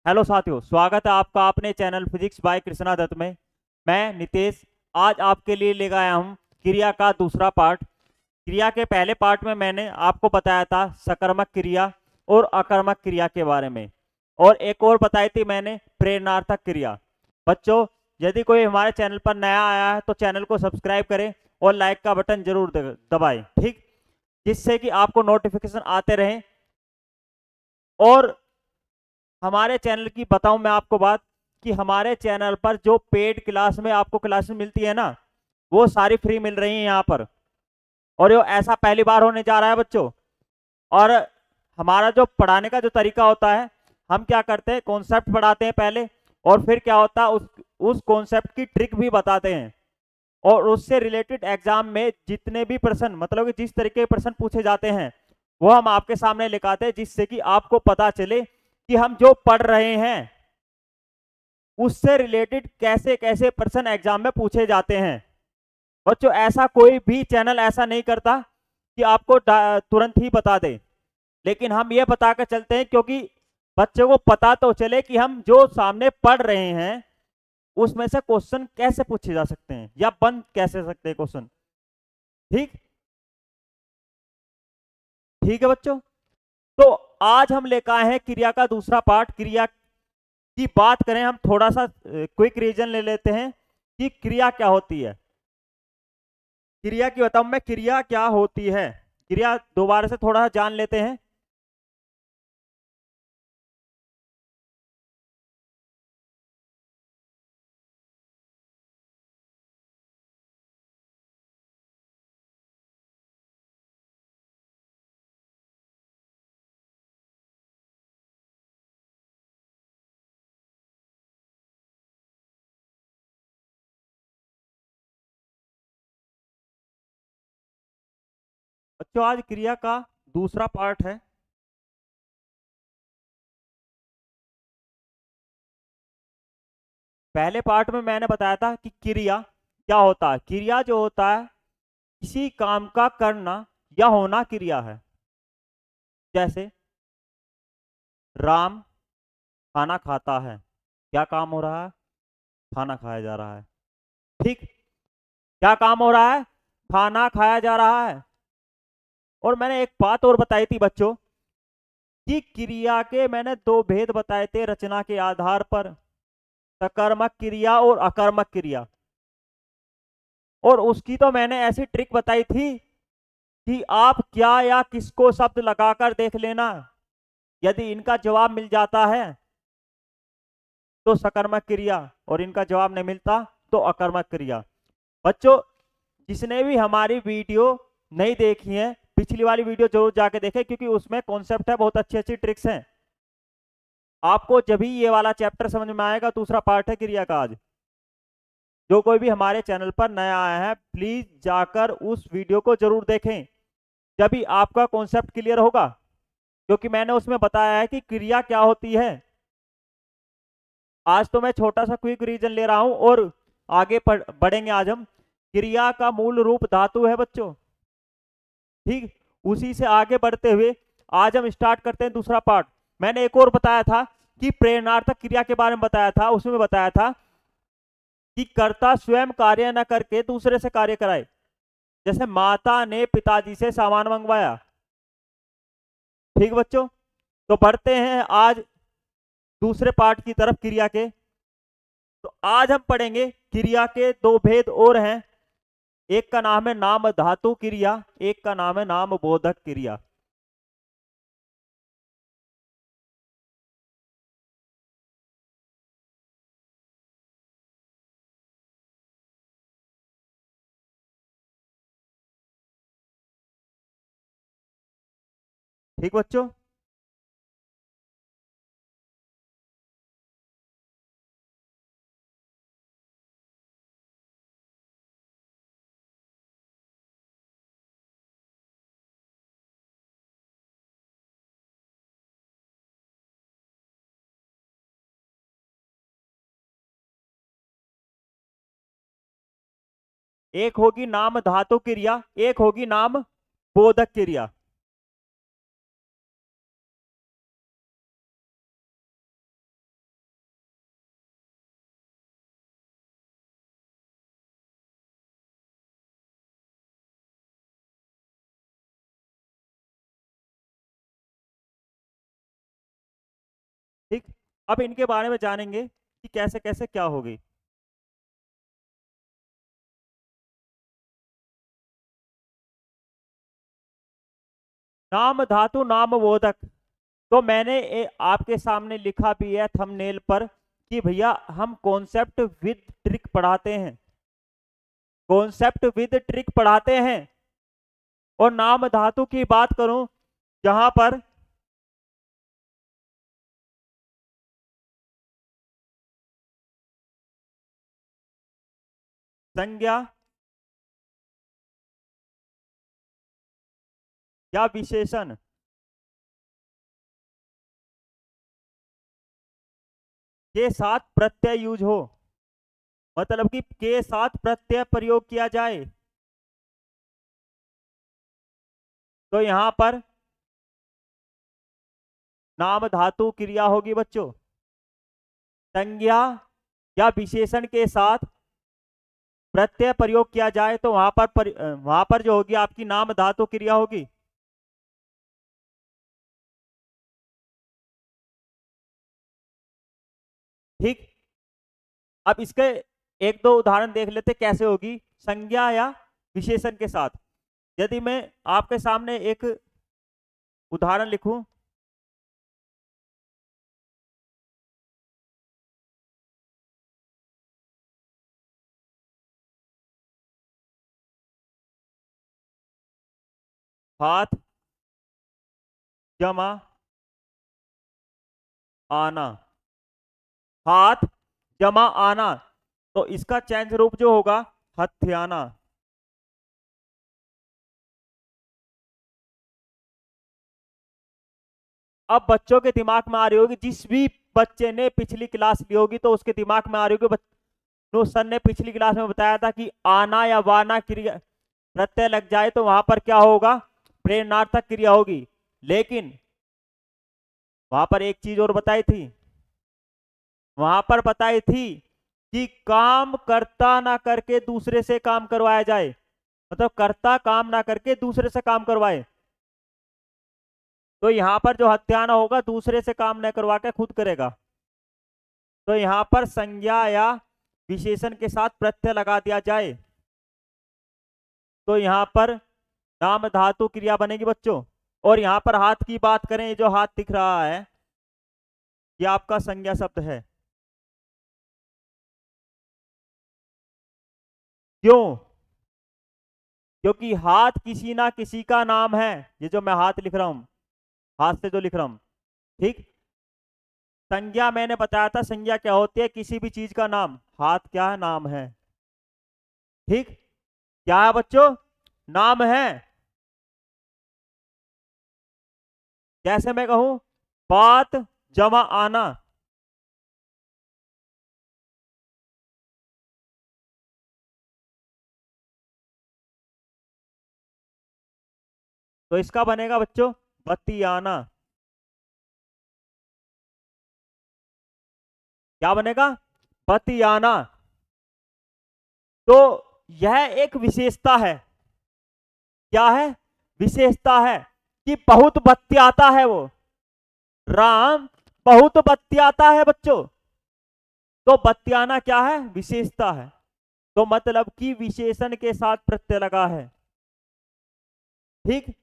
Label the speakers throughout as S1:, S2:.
S1: Hello साथियों, स्वागत है आपका अपने channel physics by Krishna Dutt में। मैं नितेश आज आपके लिए लेकर आया हूँ क्रिया का दूसरा पार्ट। क्रिया के पहले पार्ट में मैंने आपको बताया था सकर्मक क्रिया और अकर्मक क्रिया के बारे में, और एक और बताई थी मैंने प्रेरणार्थक क्रिया। बच्चों, यदि कोई हमारे चैनल पर नया आया है तो चैनल को सब्सक्राइब करें और लाइक का बटन जरूर दबाएं, ठीक, जिससे कि आपको नोटिफिकेशन आते रहें। और हमारे चैनल की बताऊं मैं आपको बात कि हमारे चैनल पर जो पेड क्लास में आपको क्लासेस मिलती है ना, वो सारी फ्री मिल रही है यहाँ पर। और ये ऐसा पहली बार होने जा रहा है बच्चों। और हमारा जो पढ़ाने का जो तरीका होता है, हम क्या करते हैं, कॉन्सेप्ट पढ़ाते हैं पहले, और फिर क्या होता है उस कॉन्सेप्ट की ट्रिक भी बताते हैं। और उससे रिलेटेड एग्जाम में जितने भी प्रश्न, मतलब कि जिस तरीके के प्रश्न पूछे जाते हैं, वो हम आपके सामने लिखाते हैं, जिससे कि आपको पता चले कि हम जो पढ़ रहे हैं उससे रिलेटेड कैसे कैसे प्रश्न एग्जाम में पूछे जाते हैं। बच्चों, ऐसा कोई भी चैनल ऐसा नहीं करता कि आपको तुरंत ही बता दे, लेकिन हम ये बता कर चलते हैं क्योंकि बच्चों को पता तो चले कि हम जो सामने पढ़ रहे हैं उसमें से क्वेश्चन कैसे पूछे जा सकते हैं या बन कैसे सकते हैं क्वेश्चन। ठीक ठीक है बच्चों। तो आज हम लेकर आए हैं क्रिया का दूसरा पार्ट। क्रिया की बात करें, हम थोड़ा सा क्विक रीजन ले लेते हैं कि क्रिया क्या होती है। क्रिया की बताऊं मैं, क्रिया क्या होती है। क्रिया दोबारा से थोड़ा जान लेते हैं। बच्चों, आज क्रिया का दूसरा पार्ट है। पहले पार्ट में मैंने बताया था कि क्रिया क्या होता है। क्रिया जो होता है, किसी काम का करना या होना क्रिया है। जैसे राम खाना खाता है, क्या काम हो रहा है, खाना खाया जा रहा है। ठीक, क्या काम हो रहा है, खाना खाया जा रहा है। और मैंने एक बात और बताई थी बच्चों कि क्रिया के मैंने दो भेद बताए थे रचना के आधार पर, सकर्मक क्रिया और अकर्मक क्रिया। और उसकी तो मैंने ऐसी ट्रिक बताई थी कि आप क्या या किसको शब्द लगाकर देख लेना, यदि इनका जवाब मिल जाता है तो सकर्मक क्रिया, और इनका जवाब नहीं मिलता तो अकर्मक क्रिया। बच्चों, जिसने भी हमारी वीडियो नहीं देखी है, पिछली वाली वीडियो जरूर जाके देखें, क्योंकि उसमें कॉन्सेप्ट है, बहुत अच्छी अच्छी ट्रिक्स हैं। आपको जब भी ये वाला चैप्टर समझ में आएगा, दूसरा पार्ट है क्रिया का आज। जो कोई भी हमारे चैनल पर नया आया है, प्लीज जाकर उस वीडियो को जरूर देखें, जब भी आपका कॉन्सेप्ट क्लियर होगा। क्योंकि मैंने उसमें बताया है कि क्रिया क्या होती है। आज तो मैं छोटा सा क्विक रीजन ले रहा हूं और आगे बढ़ेंगे। आज हम, क्रिया का मूल रूप धातु है बच्चों। ठीक, उसी से आगे बढ़ते हुए आज हम स्टार्ट करते हैं दूसरा पार्ट। मैंने एक और बताया था कि प्रेरणार्थक क्रिया के बारे में बताया था। उसमें बताया था कि कर्ता स्वयं कार्य न करके दूसरे से कार्य कराए। जैसे माता ने पिताजी से सामान मंगवाया। ठीक बच्चों, तो बढ़ते हैं आज दूसरे पार्ट की तरफ, क्रिया के। तो आज हम पढ़ेंगे क्रिया के दो भेद और हैं। एक का नाम है नाम धातु क्रिया, एक का नाम है नाम बोधक क्रिया। ठीक बच्चों, एक होगी नाम धातु क्रिया, एक होगी नाम बोधक क्रिया। ठीक, अब इनके बारे में जानेंगे कि कैसे कैसे क्या होगी। नाम धातु नाम बोधक, तो मैंने आपके सामने लिखा भी है थंबनेल पर कि भैया हम कॉन्सेप्ट विद ट्रिक पढ़ाते हैं, कॉन्सेप्ट विद ट्रिक पढ़ाते हैं। और नाम धातु की बात करूं, जहां पर संज्ञा या विशेषण के साथ प्रत्यय यूज हो, मतलब कि के साथ प्रत्यय प्रयोग किया जाए, तो यहां पर नाम धातु क्रिया होगी बच्चों। संज्ञा या विशेषण के साथ प्रत्यय प्रयोग किया जाए तो वहां पर जो होगी आपकी नाम धातु क्रिया होगी। ठीक, अब इसके एक दो उदाहरण देख लेते कैसे होगी संज्ञा या विशेषण के साथ। यदि मैं आपके सामने एक उदाहरण लिखूं, हाथ जमा आना, हाथ जमा आना, तो इसका चेंज रूप जो होगा हथियाना। अब बच्चों के दिमाग में आ रही होगी, जिस भी बच्चे ने पिछली क्लास ली होगी तो उसके दिमाग में आ रही होगी, तो सर ने पिछली क्लास में बताया था कि आना या वाना क्रिया प्रत्यय लग जाए तो वहां पर क्या होगा, प्रेरणार्थक क्रिया होगी। लेकिन वहां पर एक चीज और बताई थी, वहां पर बताई थी कि काम कर्ता ना करके दूसरे से काम करवाया जाए, मतलब कर्ता काम ना करके दूसरे से काम करवाए। तो यहां पर जो हत्याना होगा दूसरे से काम न करवा के खुद करेगा, तो यहां पर संज्ञा या विशेषण के साथ प्रत्यय लगा दिया जाए तो यहां पर नाम धातु क्रिया बनेगी बच्चों। और यहां पर हाथ की बात करें, जो हाथ दिख रहा है ये आपका संज्ञा शब्द है। क्यों? क्योंकि हाथ किसी ना किसी का नाम है, ये जो मैं हाथ लिख रहा हूं, हाथ से जो लिख रहा हूं। ठीक, संज्ञा मैंने बताया था, संज्ञा क्या होती है, किसी भी चीज का नाम। हाथ क्या है, नाम है। ठीक, क्या है बच्चों, नाम है। जैसे मैं कहूं बात जमा आना, तो इसका बनेगा बच्चों बतियाना। क्या बनेगा, बतियाना। तो यह एक विशेषता है, क्या है, विशेषता है कि बहुत बतियाता है वो, राम बहुत बतियाता है बच्चों। तो बतियाना क्या है, विशेषता है, तो मतलब कि विशेषण के साथ प्रत्यय लगा है। ठीक,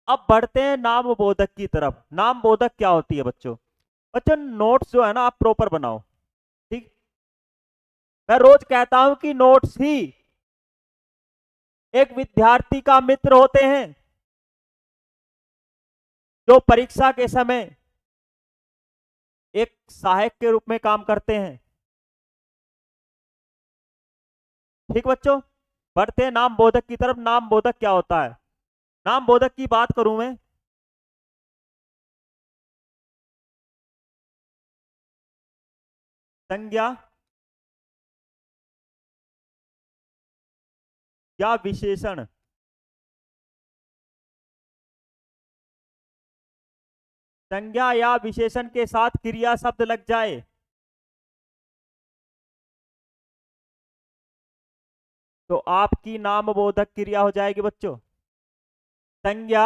S1: अब बढ़ते हैं नाम बोधक की तरफ। नाम बोधक क्या होती है बच्चों? बच्चों नोट्स जो है ना आप प्रॉपर बनाओ। ठीक, मैं रोज कहता हूं कि नोट्स ही एक विद्यार्थी का मित्र होते हैं, जो परीक्षा के समय एक सहायक के रूप में काम करते हैं। ठीक बच्चों, बढ़ते हैं नाम बोधक की तरफ। नाम बोधक क्या होता है? नाम बोधक की बात करूं मैं, संज्ञा या विशेषण संज्ञा या विशेषण के साथ क्रिया शब्द लग जाए तो आपकी नाम बोधक क्रिया हो जाएगी बच्चों। संज्ञा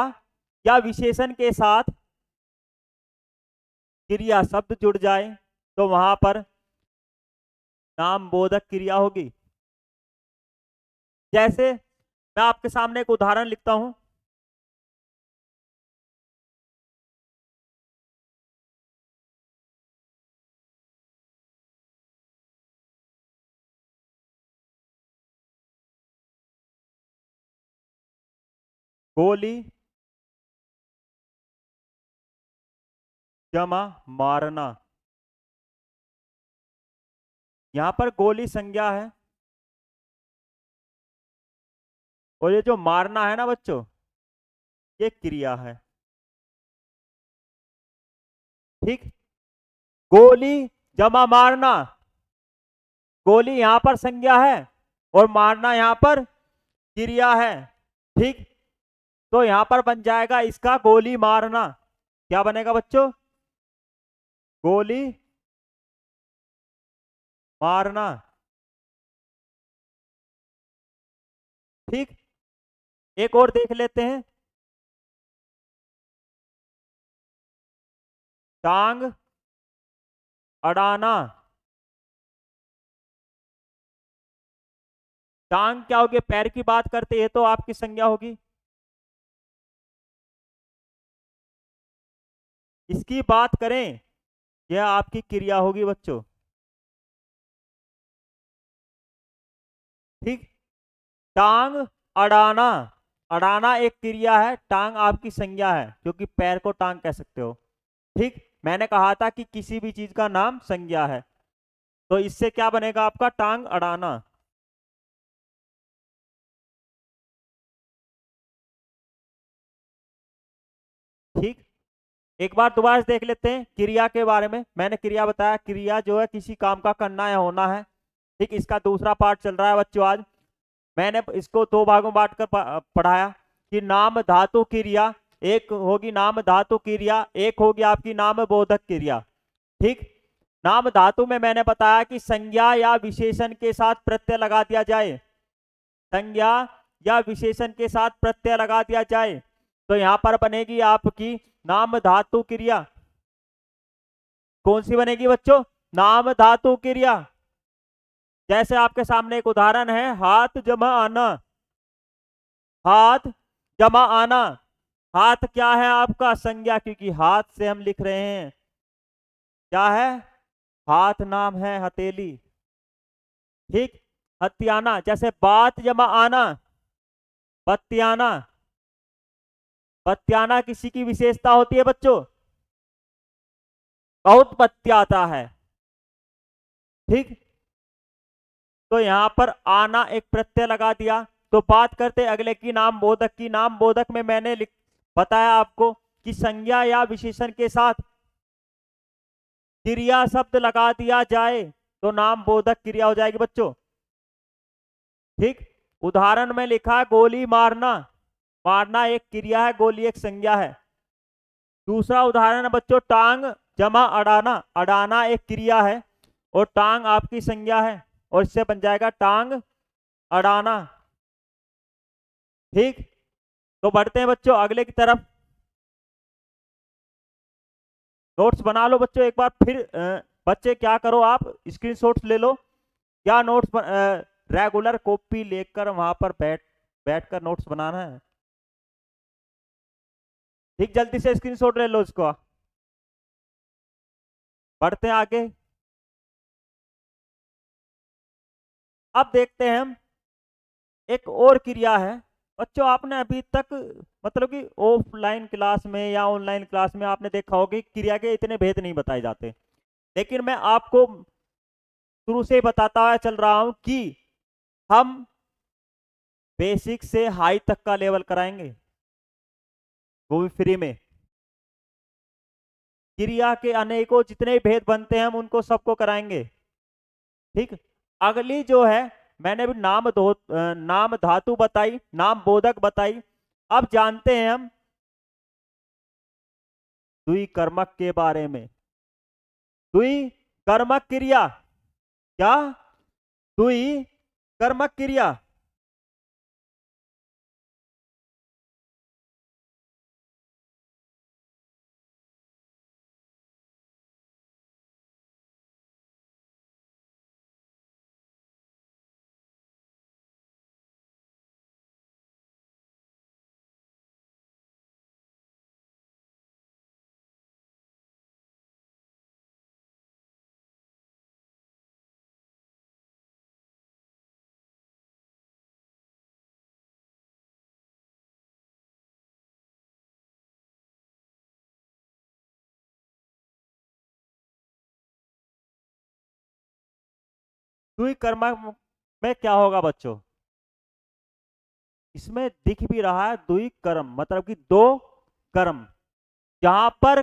S1: या विशेषण के साथ क्रिया शब्द जुड़ जाए तो वहां पर नाम बोधक क्रिया होगी। जैसे मैं आपके सामने एक उदाहरण लिखता हूं। गोली जमा मारना। यहां पर गोली संज्ञा है और ये जो मारना है ना बच्चों, ये क्रिया है। ठीक। गोली जमा मारना, गोली यहां पर संज्ञा है और मारना यहां पर क्रिया है। ठीक। तो यहां पर बन जाएगा इसका गोली मारना। क्या बनेगा बच्चों? गोली मारना। ठीक। एक और देख लेते हैं। टांग अड़ाना। टांग क्या होगी? पैर की बात करते हैं तो आपकी संज्ञा होगी। इसकी बात करें, यह आपकी क्रिया होगी बच्चों। ठीक। टांग अड़ाना, अड़ाना एक क्रिया है, टांग आपकी संज्ञा है क्योंकि पैर को टांग कह सकते हो। ठीक। मैंने कहा था कि किसी भी चीज का नाम संज्ञा है, तो इससे क्या बनेगा आपका? टांग अड़ाना। ठीक। एक बार दोबारा से देख लेते हैं क्रिया के बारे में। मैंने क्रिया बताया, क्रिया जो है किसी काम का करना या होना है। ठीक। इसका दूसरा पार्ट चल रहा है बच्चों आज। मैंने इसको दो भागों में बांट कर पढ़ाया कि नाम धातु क्रिया, एक होगी नाम धातु क्रिया, एक होगी आपकी नाम बोधक क्रिया। ठीक। नाम धातु में मैंने बताया कि संज्ञा या विशेषण के साथ प्रत्यय लगा दिया जाए, संज्ञा या विशेषण के साथ प्रत्यय लगा दिया जाए तो यहां पर बनेगी आपकी नाम धातु क्रिया। कौन सी बनेगी बच्चों? नाम धातु क्रिया। जैसे आपके सामने एक उदाहरण है, हाथ जमा आना। हाथ जमा आना, हाथ क्या है आपका? संज्ञा, क्योंकि हाथ से हम लिख रहे हैं। क्या है? हाथ नाम है हथेली। ठीक। हत्याना, जैसे बात जमा आना, बत्तियाना। बत्तियाना किसी की विशेषता होती है बच्चों? बहुत बत्तियाता है। ठीक। तो यहां पर आना एक प्रत्यय लगा दिया। तो बात करते अगले की, नाम बोधक की। नाम बोधक में मैंने बताया आपको कि संज्ञा या विशेषण के साथ क्रिया शब्द लगा दिया जाए तो नाम बोधक क्रिया हो जाएगी बच्चों। ठीक। उदाहरण में लिखा गोली मारना, मारना एक क्रिया है, गोली एक संज्ञा है। दूसरा उदाहरण है बच्चों टांग जमा अड़ाना, अड़ाना एक क्रिया है और टांग आपकी संज्ञा है और इससे बन जाएगा टांग अड़ाना। ठीक। तो बढ़ते हैं बच्चों अगले की तरफ। नोट्स बना लो बच्चों एक बार फिर। बच्चे क्या करो, आप स्क्रीनशॉट्स ले लो या नोट्स रेगुलर कॉपी लेकर वहां पर बैठकर नोट्स बनाना है। ठीक। जल्दी से स्क्रीनशॉट ले लो इसको। बढ़ते हैं आगे। अब देखते हैं हम एक और क्रिया है। बच्चों आपने अभी तक मतलब कि ऑफलाइन क्लास में या ऑनलाइन क्लास में आपने देखा होगा कि क्रिया के इतने भेद नहीं बताए जाते, लेकिन मैं आपको शुरू से ही बताता हुआ चल रहा हूं कि हम बेसिक से हाई तक का लेवल कराएंगे, वो भी फ्री में। क्रिया के अनेकों जितने भेद बनते हैं हम उनको सबको कराएंगे। ठीक। अगली जो है, मैंने भी नाम धातु बताई, नाम बोधक बताई। अब जानते हैं हम द्वि कर्मक के बारे में। द्वि कर्मक क्रिया, क्या? द्वि कर्मक क्रिया। द्विकर्मक में क्या होगा बच्चों? इसमें दिख भी रहा है द्विकर्म, मतलब कि दो कर्म। जहां पर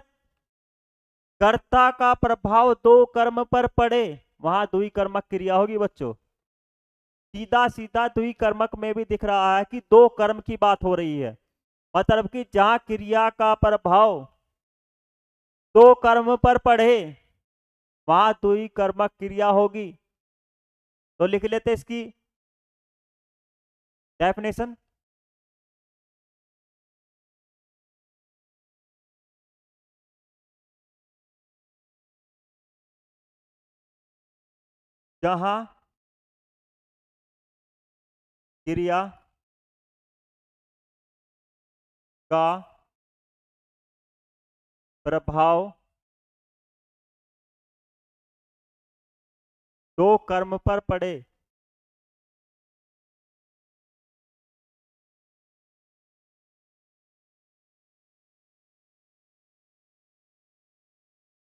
S1: कर्ता का प्रभाव दो कर्म पर पड़े वहां द्विकर्मक क्रिया होगी बच्चों। सीधा सीधा द्विकर्मक में भी दिख रहा है कि दो कर्म की बात हो रही है, मतलब कि जहां क्रिया का प्रभाव दो कर्म पर पड़े वहां द्विकर्मक क्रिया होगी। तो लिख लेते इसकी डेफिनेशन। जहां क्रिया का प्रभाव दो कर्म पर पड़े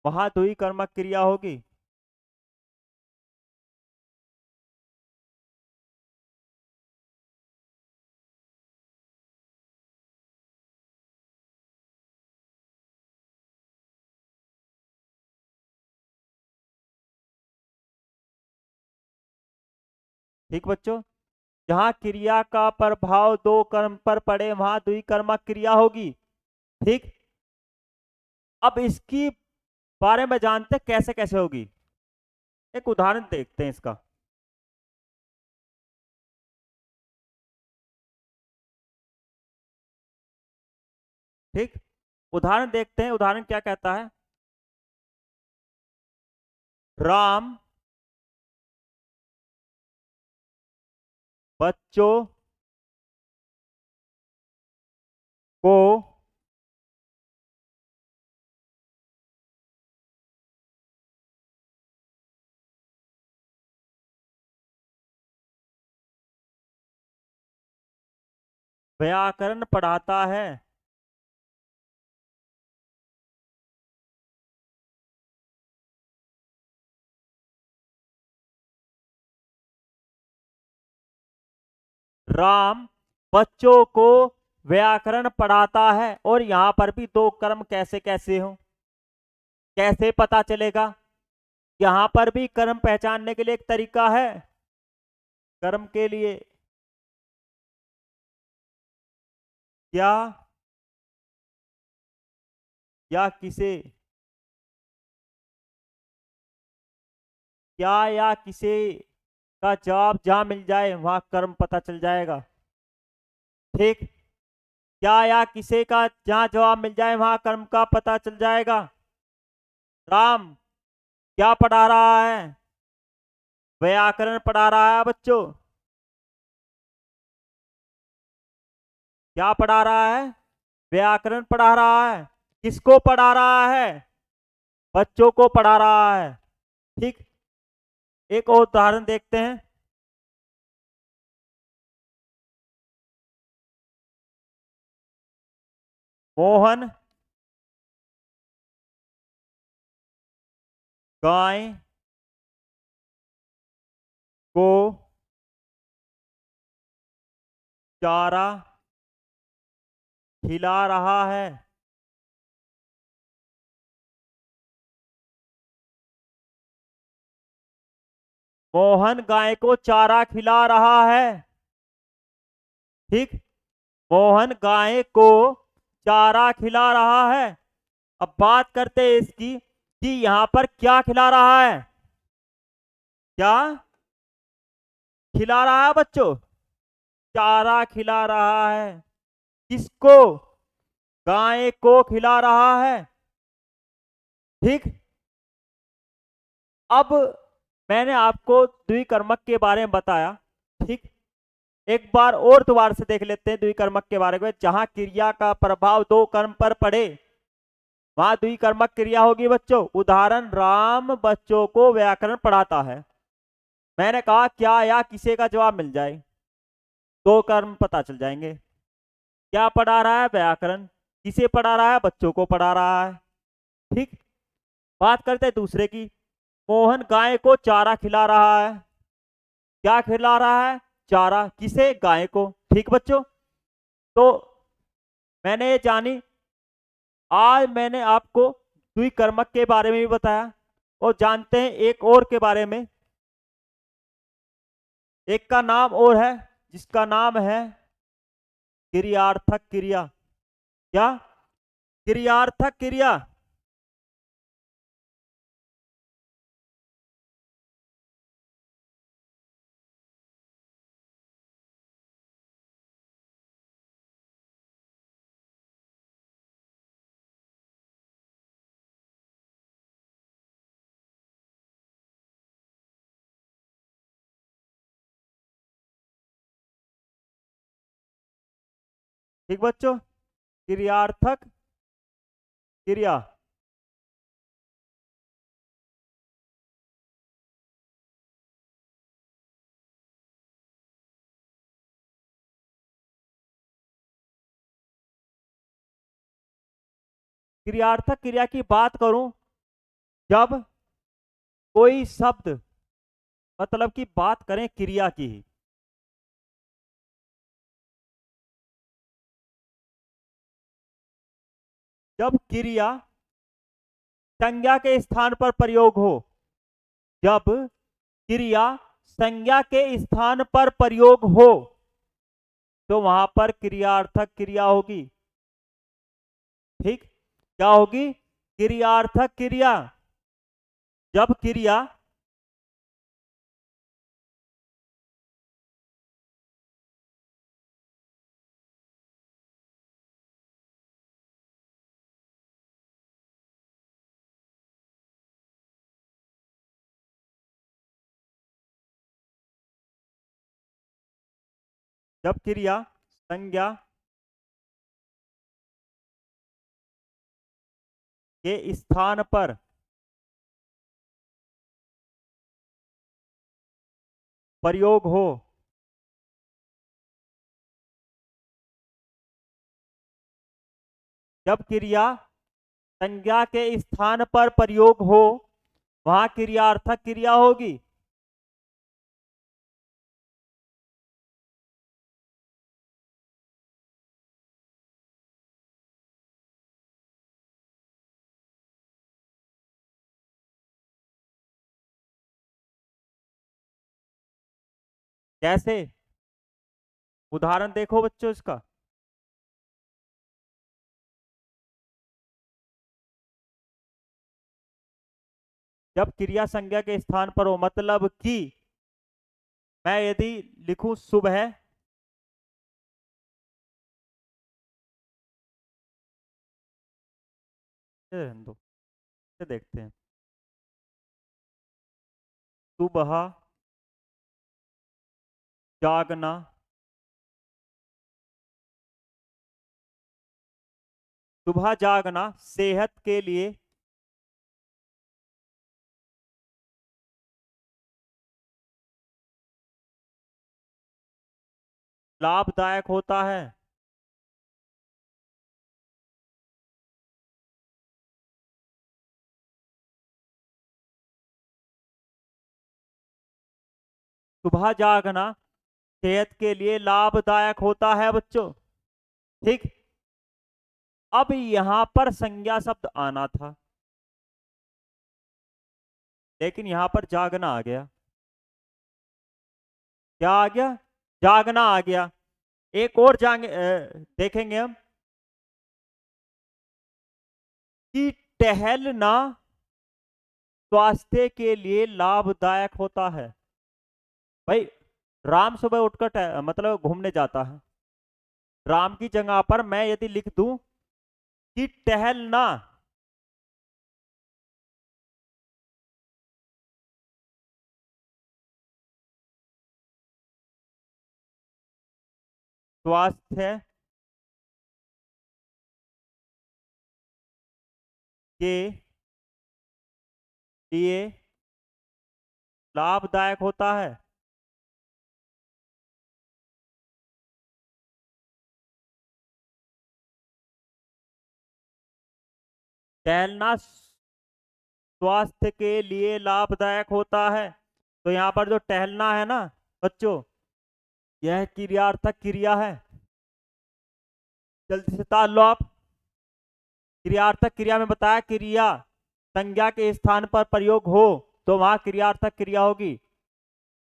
S1: वहां द्विकर्मक क्रिया होगी। ठीक बच्चों, जहां क्रिया का प्रभाव दो कर्म पर पड़े वहां द्विकर्मक क्रिया होगी। ठीक, अब इसकी बारे में जानते हैं कैसे कैसे होगी। एक उदाहरण देखते हैं इसका। ठीक, उदाहरण देखते हैं। उदाहरण क्या कहता है? राम बच्चों को व्याकरण पढ़ाता है। राम बच्चों को व्याकरण पढ़ाता है। और यहां पर भी दो कर्म कैसे कैसे हो, कैसे पता चलेगा? यहां पर भी कर्म पहचानने के लिए एक तरीका है। कर्म के लिए क्या या किसे, क्या या किसे का जवाब जहां मिल जाए वहां कर्म पता चल जाएगा। ठीक, क्या या किसे का जहां जवाब मिल जाए वहां कर्म का पता चल जाएगा। राम क्या पढ़ा रहा है? व्याकरण पढ़ा रहा है बच्चों। क्या पढ़ा रहा है? व्याकरण पढ़ा रहा है। किसको पढ़ा रहा है? बच्चों को पढ़ा रहा है। ठीक, एक और उदाहरण देखते हैं। मोहन गाय को चारा खिला रहा है। मोहन गाय को चारा खिला रहा है। ठीक, मोहन गाय को चारा खिला रहा है। अब बात करते हैं इसकी कि यहां पर क्या खिला रहा है। क्या खिला रहा है बच्चों? चारा खिला रहा है। किसको? गाय को खिला रहा है। ठीक, अब मैंने आपको द्विकर्मक के बारे में बताया। ठीक, एक बार और दोबारा से देख लेते हैं द्विकर्मक के बारे में। जहां क्रिया का प्रभाव दो कर्म पर पड़े वहां द्विकर्मक क्रिया होगी बच्चों। उदाहरण, राम बच्चों को व्याकरण पढ़ाता है। मैंने कहा क्या या किसे का जवाब मिल जाए दो कर्म पता चल जाएंगे। क्या पढ़ा रहा है? व्याकरण। किसे पढ़ा रहा है? बच्चों को पढ़ा रहा है। ठीक, बात करते हैं दूसरे की। मोहन गाय को चारा खिला रहा है। क्या खिला रहा है? चारा। किसे? गाय को। ठीक बच्चों, तो मैंने ये जानी, आज मैंने आपको द्विकर्मक के बारे में भी बताया, और जानते हैं एक और के बारे में। एक का नाम और है, जिसका नाम है क्रियार्थक क्रिया। क्या? क्रियार्थक क्रिया। ठीक बच्चों, क्रियार्थक क्रिया। क्रियार्थक क्रिया की बात करूं, जब कोई शब्द, मतलब की बात करें क्रिया की ही, जब क्रिया संज्ञा के स्थान पर प्रयोग हो, जब क्रिया संज्ञा के स्थान पर प्रयोग हो, तो वहां पर क्रियार्थक क्रिया होगी। ठीक, क्या होगी? क्रियार्थक क्रिया। जब क्रिया जब क्रिया संज्ञा के स्थान पर प्रयोग हो, जब क्रिया संज्ञा के स्थान पर प्रयोग हो, वहां क्रियार्थक क्रिया होगी। कैसे? उदाहरण देखो बच्चों इसका। जब क्रिया संज्ञा के स्थान पर हो, मतलब कि मैं यदि लिखूं सुबह, रहने दो, इसे देखते हैं। सुबह जागना, सुबह जागना सेहत के लिए लाभदायक होता है। सुबह जागना सेहत के लिए लाभदायक होता है बच्चों। ठीक, अब यहां पर संज्ञा शब्द आना था, लेकिन यहां पर जागना आ गया। क्या आ गया? जागना आ गया। एक और देखेंगे हम कि टहलना स्वास्थ्य के लिए लाभदायक होता है। भाई, राम सुबह उठकर मतलब घूमने जाता है। राम की जगह पर मैं यदि लिख दूं कि टहलना स्वास्थ्य के लिए लाभदायक होता है। टहलना स्वास्थ्य के लिए लाभदायक होता है। तो यहाँ पर जो टहलना है ना, बच्चों यह क्रियार्थक क्रिया है, जल्दी से ताल लो आप। क्रियार्थक क्रिया में बताया क्रिया संज्ञा के स्थान पर प्रयोग हो तो वहां क्रियार्थक क्रिया होगी।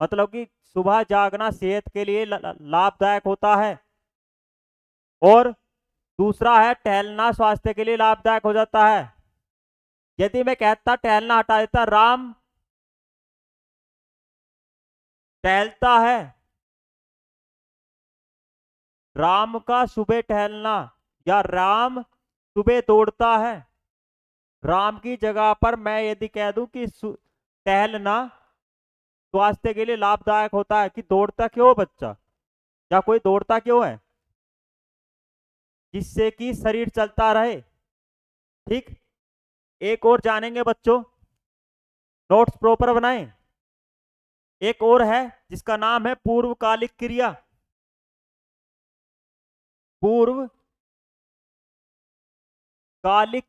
S1: मतलब कि सुबह जागना सेहत के लिए लाभदायक होता है, और दूसरा है टहलना स्वास्थ्य के लिए लाभदायक हो जाता है। यदि मैं कहता टहलना हटा देता, राम टहलता है, राम का सुबह टहलना, या राम सुबह दौड़ता है, राम की जगह पर मैं यदि कह दूं कि टहलना स्वास्थ्य के लिए लाभदायक होता है, कि दौड़ता क्यों बच्चा, या कोई दौड़ता क्यों है, जिससे कि शरीर चलता रहे। ठीक, एक और जानेंगे बच्चों, नोट्स प्रॉपर बनाएं। एक और है जिसका नाम है पूर्वकालिक क्रिया। पूर्वकालिक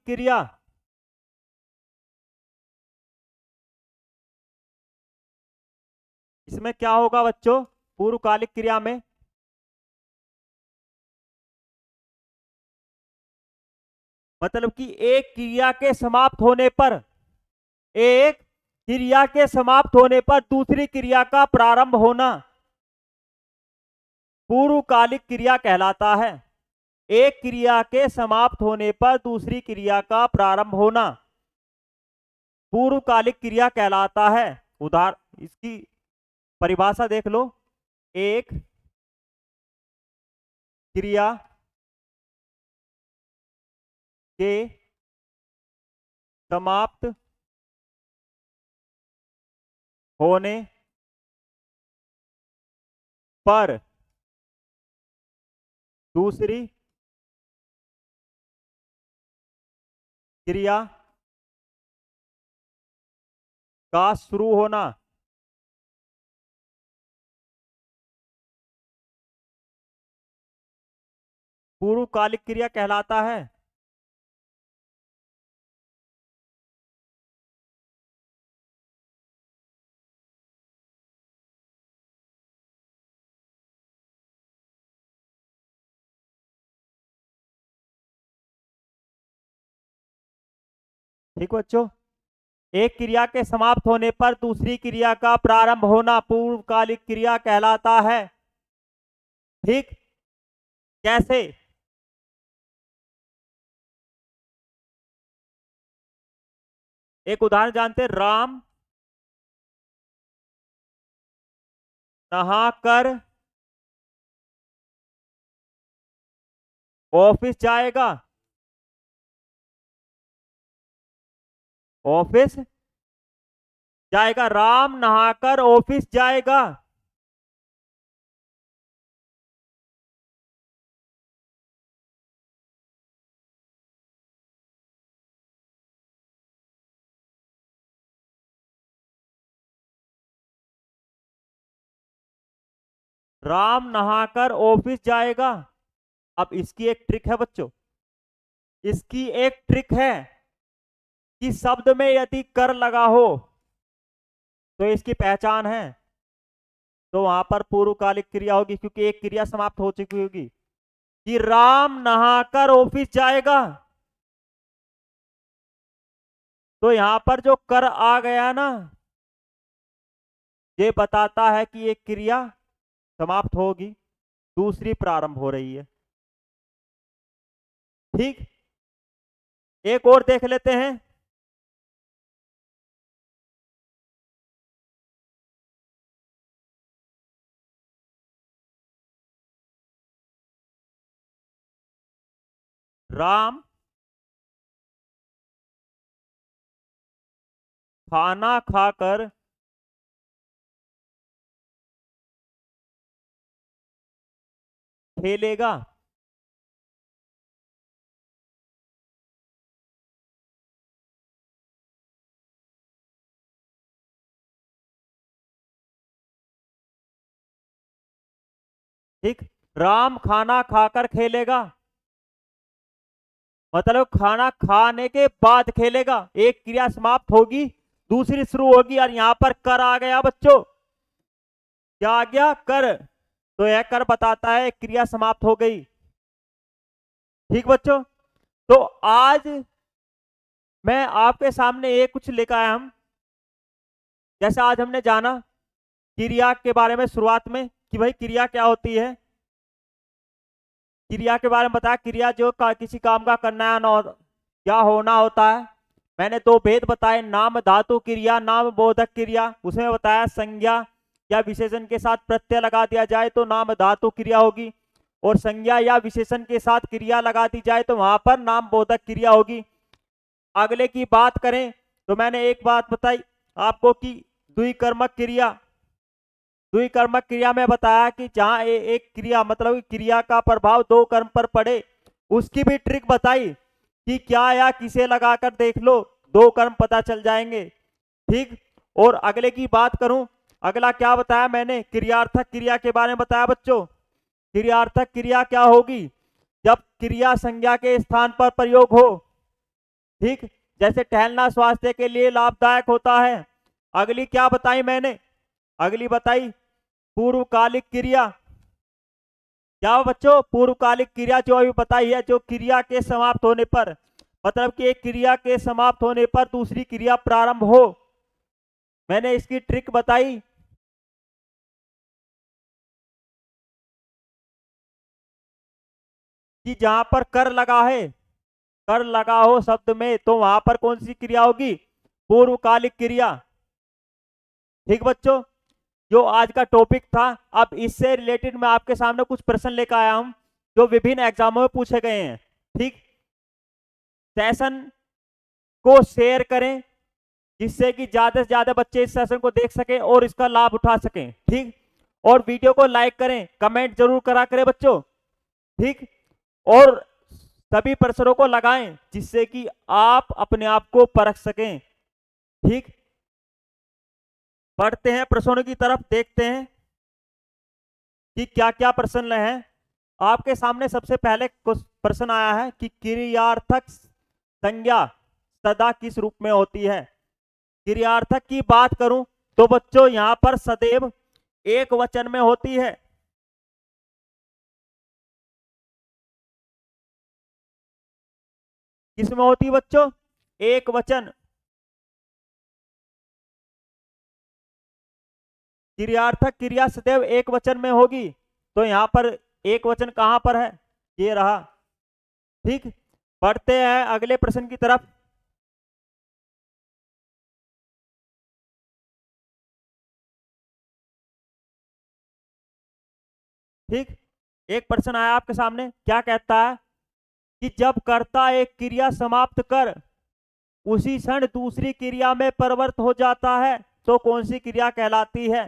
S1: क्रिया, इसमें क्या होगा बच्चों? पूर्वकालिक क्रिया में मतलब कि एक क्रिया के समाप्त होने पर, एक क्रिया के समाप्त होने पर दूसरी क्रिया का प्रारंभ होना पूर्वकालिक क्रिया कहलाता है। एक क्रिया के समाप्त होने पर दूसरी क्रिया का प्रारंभ होना पूर्वकालिक क्रिया कहलाता है। उदाहरण, इसकी परिभाषा देख लो। एक क्रिया के समाप्त होने पर दूसरी क्रिया का शुरू होना पूर्वकालिक क्रिया कहलाता है। ठीक बच्चों, एक क्रिया के समाप्त होने पर दूसरी क्रिया का प्रारंभ होना पूर्वकालिक क्रिया कहलाता है। ठीक, कैसे? एक उदाहरण जानते हैं। राम नहाकर ऑफिस जाएगा, ऑफिस जाएगा, राम नहाकर ऑफिस जाएगा। राम नहाकर ऑफिस जाएगा। अब इसकी एक ट्रिक है बच्चों, इसकी एक ट्रिक है कि शब्द में यदि कर लगा हो तो इसकी पहचान है, तो वहां पर पूर्वकालिक क्रिया होगी, क्योंकि एक क्रिया समाप्त हो चुकी होगी। कि राम नहाकर ऑफिस जाएगा, तो यहां पर जो कर आ गया ना, ये बताता है कि एक क्रिया समाप्त होगी, दूसरी प्रारंभ हो रही है। ठीक, एक और देख लेते हैं। राम खाना खाकर खेलेगा। ठीक, राम खाना खाकर खेलेगा, मतलब खाना खाने के बाद खेलेगा। एक क्रिया समाप्त होगी, दूसरी शुरू होगी, और यहां पर कर आ गया बच्चों। क्या आ गया? कर। तो यह कर बताता है क्रिया समाप्त हो गई। ठीक बच्चों, तो आज मैं आपके सामने ये कुछ लेकर आया हम। जैसे आज हमने जाना क्रिया के बारे में शुरुआत में कि भाई क्रिया क्या होती है। क्रिया के बारे में बताया, क्रिया जो किसी काम का करना या होना होता है। मैंने दो भेद बताए, नाम धातु क्रिया, नाम बोधक क्रिया। उसमें बताया संज्ञा या विशेषण के साथ प्रत्यय लगा दिया जाए तो नाम धातु क्रिया होगी, और संज्ञा या विशेषण के साथ क्रिया लगा दी जाए तो वहां पर नाम बोधक क्रिया होगी। अगले की बात करें तो मैंने एक बात बताई आपको कि द्विकर्मक क्रिया। द्विकर्मक क्रिया में बताया कि जहां एक क्रिया मतलब क्रिया का प्रभाव दो कर्म पर पड़े, उसकी भी ट्रिक बताई कि क्या या किसे लगाकर देख लो, दो कर्म पता चल जाएंगे। ठीक, और अगले की बात करूं, अगला क्या बताया मैंने? क्रियार्थक क्रिया के बारे में बताया बच्चों। क्रियार्थक क्रिया क्या होगी? जब क्रिया संज्ञा के स्थान पर प्रयोग हो। ठीक, जैसे टहलना स्वास्थ्य के लिए लाभदायक होता है। अगली क्या बताई मैंने? अगली बताई पूर्वकालिक क्रिया। क्या बच्चों? पूर्वकालिक क्रिया जो अभी बताई है, जो क्रिया के समाप्त होने पर, मतलब कि एक क्रिया के समाप्त होने पर दूसरी क्रिया प्रारंभ हो। मैंने इसकी ट्रिक बताई कि जहां पर कर लगा है, कर लगा हो शब्द में, तो वहां पर कौन सी क्रिया होगी? पूर्वकालिक क्रिया। ठीक बच्चों, जो आज का टॉपिक था। अब इससे रिलेटेड मैं आपके सामने कुछ प्रश्न लेकर आया हूं जो विभिन्न एग्जामों में पूछे गए हैं। ठीक, सेशन को शेयर करें जिससे कि ज्यादा से ज्यादा बच्चे इस सेशन को देख सकें और इसका लाभ उठा सकें। ठीक, और वीडियो को लाइक करें, कमेंट जरूर करा करें बच्चों। ठीक, और सभी प्रश्नों को लगाएं जिससे कि आप अपने आप को परख सकें। ठीक, बढ़ते हैं प्रश्नों की तरफ, देखते हैं कि क्या क्या प्रश्न हैं। आपके सामने सबसे पहले प्रश्न आया है कि क्रियार्थक संज्ञा सदा किस रूप में होती है। क्रियार्थक की बात करूं तो बच्चों यहां पर सदैव एक वचन में होती है। किसमें होती है बच्चों? एक वचन। क्रियार्थक क्रिया सदैव एक वचन में होगी, तो यहां पर एक वचन कहां पर है? ये रहा। ठीक, बढ़ते हैं अगले प्रश्न की तरफ। ठीक, एक प्रश्न आया आपके सामने, क्या कहता है कि जब कर्ता एक क्रिया समाप्त कर उसी क्षण दूसरी क्रिया में परिवर्त हो जाता है तो कौन सी क्रिया कहलाती है?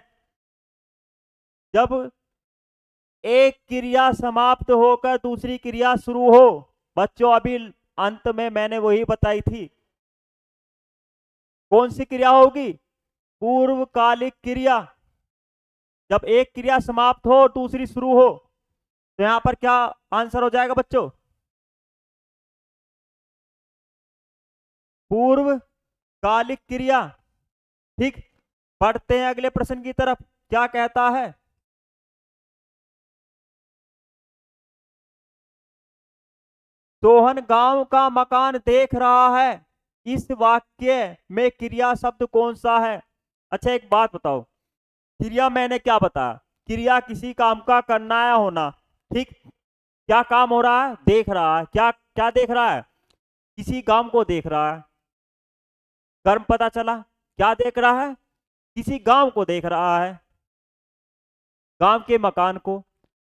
S1: जब एक क्रिया समाप्त होकर दूसरी क्रिया शुरू हो, बच्चों अभी अंत में मैंने वही बताई थी, कौन सी क्रिया होगी? पूर्वकालिक क्रिया। जब एक क्रिया समाप्त हो और दूसरी शुरू हो, तो यहां पर क्या आंसर हो जाएगा बच्चों? पूर्वकालिक क्रिया। ठीक, बढ़ते हैं अगले प्रश्न की तरफ, क्या कहता है? सोहन गांव का मकान देख रहा है, इस वाक्य में क्रिया शब्द कौन सा है? अच्छा एक बात बताओ, क्रिया मैंने क्या बताया? क्रिया किसी काम का करना या होना। ठीक, क्या काम हो रहा है? देख रहा है। क्या क्या देख रहा है? किसी काम को देख रहा है। कर्म पता चला। क्या देख रहा है? किसी गांव को देख रहा है, गांव के मकान को।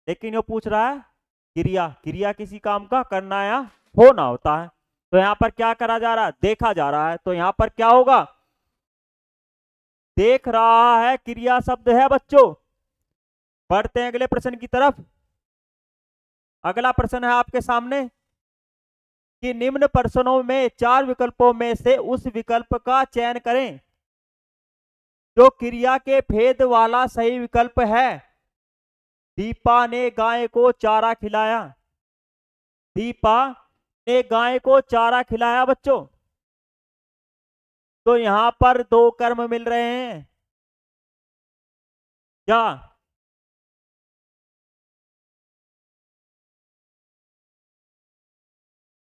S1: लेकिन वो पूछ रहा है क्रिया, क्रिया किसी काम का करना या होना होता है, तो यहां पर क्या करा जा रहा है? देखा जा रहा है, तो यहां पर क्या होगा? देख रहा है क्रिया शब्द है बच्चों। बढ़ते हैं अगले प्रश्न की तरफ। अगला प्रश्न है आपके सामने कि निम्न प्रश्नों में चार विकल्पों में से उस विकल्प का चयन करें जो क्रिया के भेद वाला सही विकल्प है। दीपा ने गाय को चारा खिलाया। दीपा ने गाय को चारा खिलाया बच्चों, तो यहां पर दो कर्म मिल रहे हैं। क्या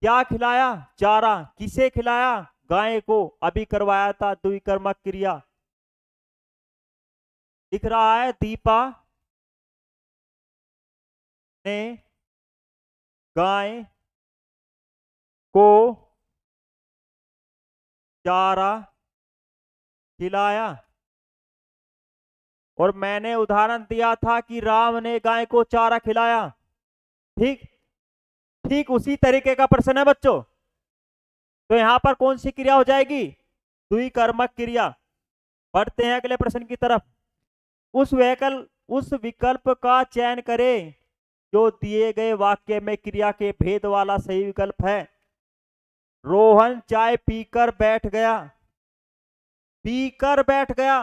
S1: क्या खिलाया? चारा। किसे खिलाया? गाय को। अभी करवाया था द्विकर्मक क्रिया। दिख रहा है, दीपा ने गाय को चारा खिलाया। और मैंने उदाहरण दिया था कि राम ने गाय को चारा खिलाया। ठीक। ठीक उसी तरीके का प्रश्न है बच्चों। तो यहां पर कौन सी क्रिया हो जाएगी? द्विकर्मक क्रिया। बढ़ते हैं अगले प्रश्न की तरफ। उस विकल्प का चयन करें जो दिए गए वाक्य में क्रिया के भेद वाला सही विकल्प है। रोहन चाय पीकर बैठ गया। पीकर बैठ गया।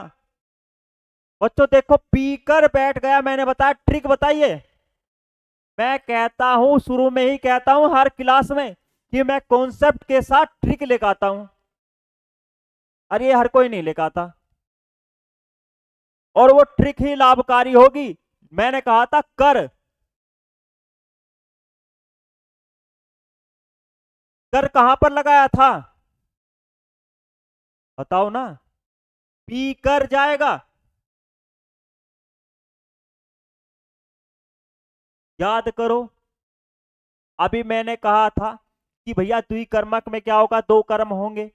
S1: बच्चों देखो, पीकर बैठ गया, मैंने बताया ट्रिक बताइए। मैं कहता हूं, शुरू में ही कहता हूं हर क्लास में कि मैं कॉन्सेप्ट के साथ ट्रिक लेकर आता हूं। अरे हर कोई नहीं लेकर आता, और वो ट्रिक ही लाभकारी होगी। मैंने कहा था कर। कर कहां पर लगाया था? बताओ ना। पी कर जाएगा। याद करो, अभी मैंने कहा था कि भैया द्विकर्मक में क्या होगा? दो कर्म होंगे।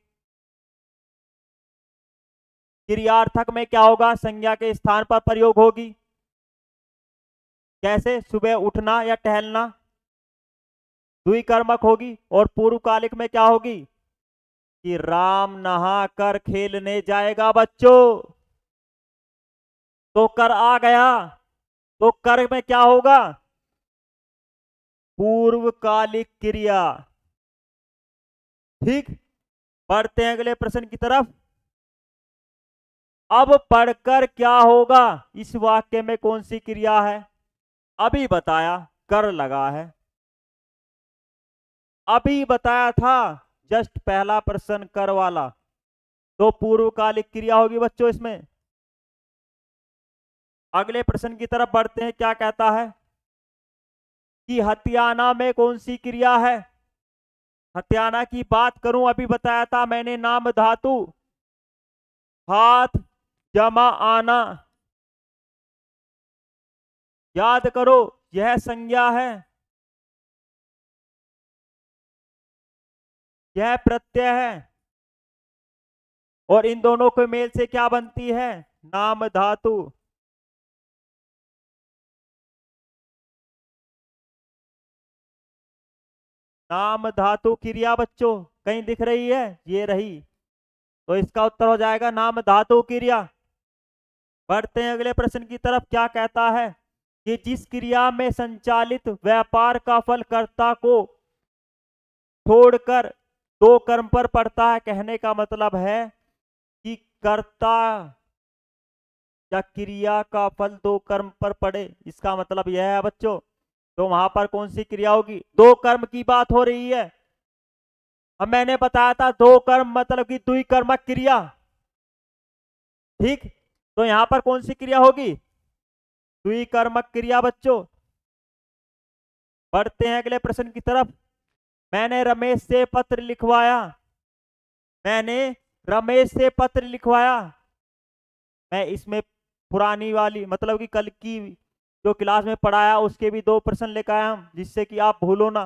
S1: क्रियार्थक में क्या होगा? संज्ञा के स्थान पर प्रयोग होगी। कैसे? सुबह उठना या टहलना। द्विकर्मक होगी। और पूर्वकालिक में क्या होगी? कि राम नहा कर खेलने जाएगा बच्चों। तो कर आ गया। तो कर में क्या होगा? पूर्वकालिक क्रिया। ठीक। बढ़ते हैं अगले प्रश्न की तरफ। अब पढ़कर क्या होगा? इस वाक्य में कौन सी क्रिया है? अभी बताया, कर लगा है। अभी बताया था, जस्ट पहला प्रश्न कर वाला। तो पूर्वकालिक क्रिया होगी बच्चों इसमें। अगले प्रश्न की तरफ बढ़ते हैं। क्या कहता है कि हत्याना में कौन सी क्रिया है? हत्याना की बात करूं, अभी बताया था मैंने, नाम धातु। हाथ जमा आना। याद करो, यह संज्ञा है, यह प्रत्यय है। और इन दोनों के मेल से क्या बनती है? नाम धातु। नाम धातु क्रिया बच्चों कहीं दिख रही है? ये रही। तो इसका उत्तर हो जाएगा नाम धातु क्रिया। बढ़ते हैं अगले प्रश्न की तरफ। क्या कहता है कि जिस क्रिया में संचालित व्यापार का फल कर्ता को छोड़कर दो कर्म पर पड़ता है, कहने का मतलब है कि कर्ता या क्रिया का फल दो कर्म पर पड़े, इसका मतलब यह है बच्चों। तो वहां पर कौन सी क्रिया होगी? दो कर्म की बात हो रही है। अब मैंने बताया था दो कर्म मतलब कि द्विकर्मक क्रिया। ठीक। तो यहां पर कौन सी क्रिया होगी? द्विकर्मक क्रिया बच्चों। बढ़ते हैं अगले प्रश्न की तरफ। मैंने रमेश से पत्र लिखवाया। मैंने रमेश से पत्र लिखवाया। मैं इसमें पुरानी वाली मतलब कि कल की जो क्लास में पढ़ाया उसके भी दो प्रश्न लेकर आया हम, जिससे कि आप भूलो ना।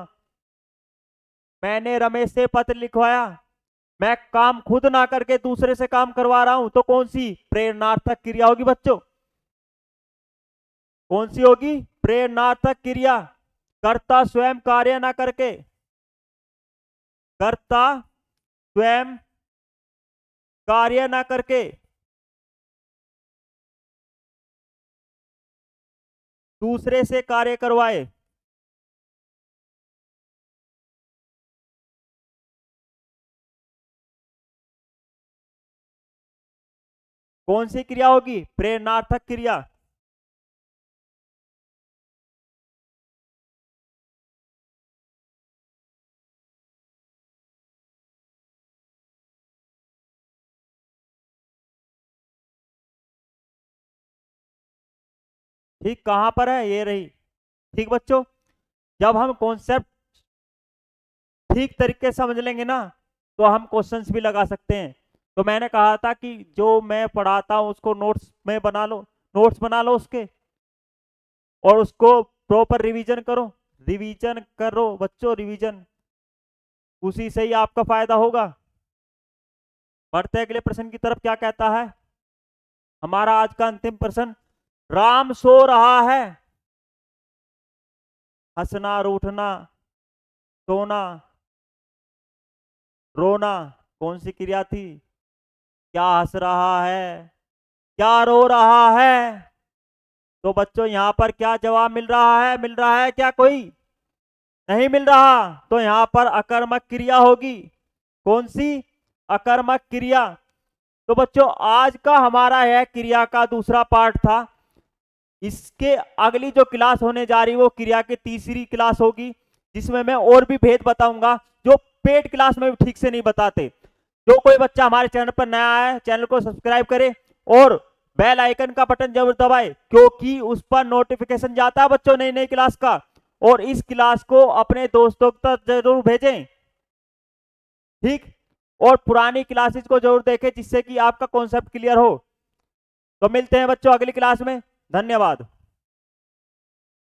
S1: मैंने रमेश से पत्र लिखवाया। मैं काम खुद ना करके दूसरे से काम करवा रहा हूं, तो कौन सी प्रेरणार्थक क्रिया होगी बच्चों? कौन सी होगी? प्रेरणार्थक क्रिया। कर्ता स्वयं कार्य ना करके, कर्ता स्वयं कार्य ना करके दूसरे से कार्य करवाए। कौन सी क्रिया होगी? प्रेरणार्थक क्रिया। ठीक कहां पर है? ये रही। ठीक बच्चों, जब हम कॉन्सेप्ट, ठीक तरीके से समझ लेंगे ना तो हम क्वेश्चंस भी लगा सकते हैं। तो मैंने कहा था कि जो मैं पढ़ाता हूँ उसको नोट्स में बना लो, नोट्स बना लो उसके, और उसको प्रॉपर रिवीजन करो बच्चों, रिवीजन, उसी से ही आपका फायदा होगा। बढ़ते अगले प्रश्न की तरफ। क्या कहता है हमारा आज का अंतिम प्रश्न? राम सो रहा है। हंसना, रूठना, सोना, रोना, कौन सी क्रिया थी? क्या हंस रहा है, क्या रो रहा है? तो बच्चों यहाँ पर क्या जवाब मिल रहा है? मिल रहा है क्या कोई? नहीं मिल रहा। तो यहाँ पर अकर्मक क्रिया होगी। कौन सी? अकर्मक क्रिया। तो बच्चों आज का हमारा यह क्रिया का दूसरा पार्ट था। इसके अगली जो क्लास होने जा रही है वो क्रिया की तीसरी क्लास होगी, जिसमें मैं और भी भेद बताऊंगा जो पेड क्लास में भी ठीक से नहीं बताते। जो कोई बच्चा हमारे चैनल पर नया है, चैनल को सब्सक्राइब करे और बेल आइकन का बटन जरूर दबाए, क्योंकि उस पर नोटिफिकेशन जाता है बच्चों नई नई क्लास का। और इस क्लास को अपने दोस्तों तक जरूर भेजें, ठीक। और पुरानी क्लासेस को जरूर देखें जिससे कि आपका कॉन्सेप्ट क्लियर हो। तो मिलते हैं बच्चों अगली क्लास में। धन्यवाद।